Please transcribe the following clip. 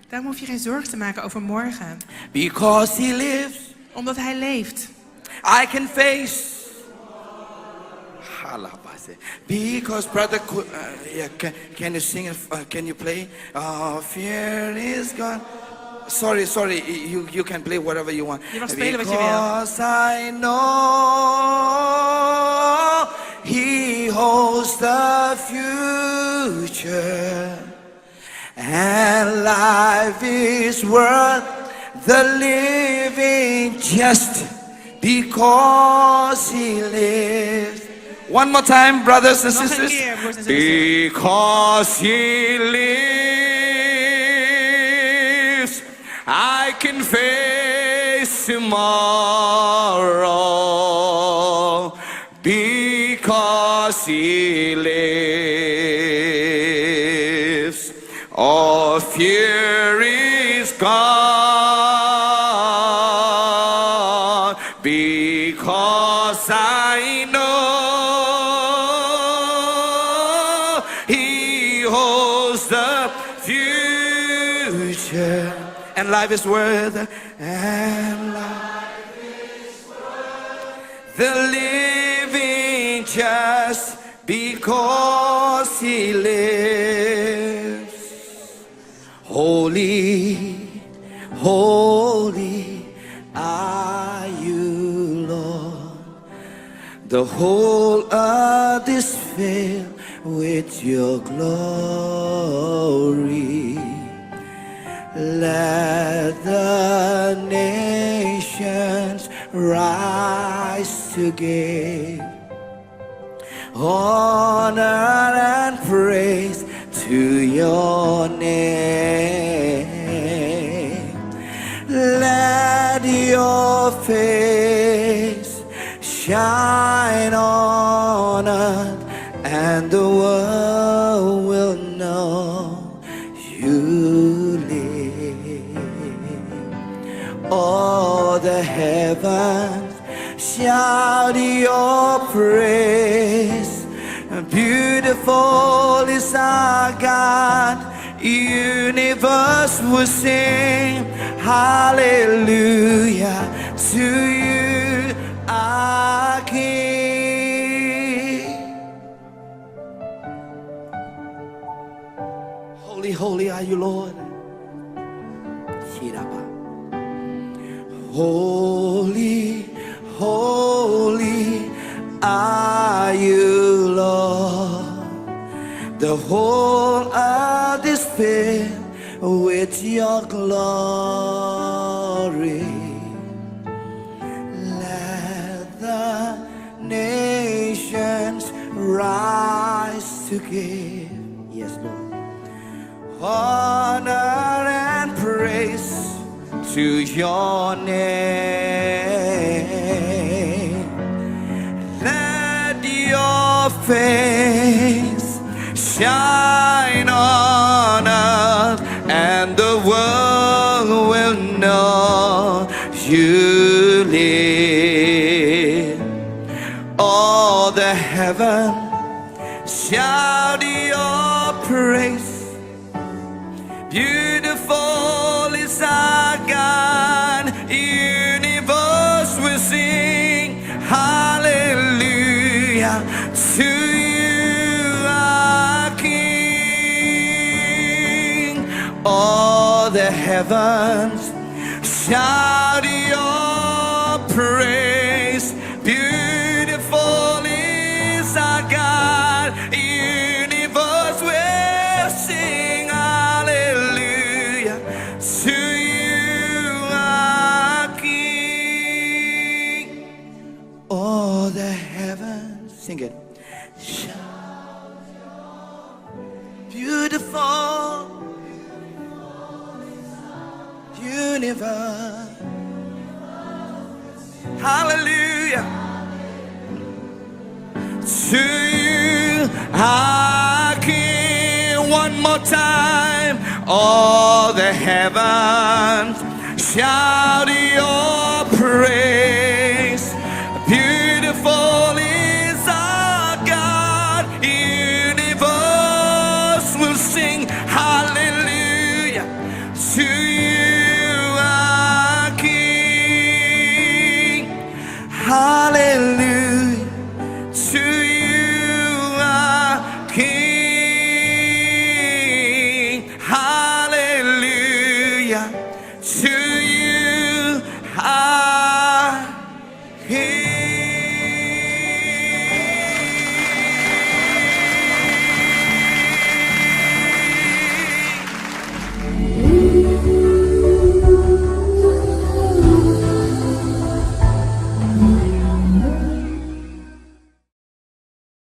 Daarom hoef je geen zorgen te maken over morgen. Because he lives. Omdat hij leeft. I can face. Because brother, can you sing it? Can you play? Fear is gone. Sorry. You can play whatever you want. Je mag spelen wat je wil. Because I know he holds the future, and life is worth the living just because he lives. One more time, brothers and sisters. Because he lives, I can face tomorrow. Because he lives, all fear is gone. Because I know the future, and life is worth, the living just because he lives. Holy, holy are you, Lord. The whole earth is filled with your glory. Let the nations rise to give honor and praise to your name. Let your face shine on us, and the world will know you live. All the heavens shout your praise. Beautiful is our God. Universe will sing hallelujah to you, our King. Holy, holy are you, Lord. Holy, holy are you, Lord. The whole earth is filled with your glory. Let the nations rise to give, yes, Lord, honor and praise to your name. Let your face shine on us, and the world will know you live. All the heaven shout your praise. Beautiful is our God. Universe will sing hallelujah to you, our King. All the heavens shout your praise. Beautiful is our God. Universe will sing hallelujah to you, our King. All the heavens, sing it. Shout beautiful universe. Hallelujah to you, our King. One more time. All the heavens shout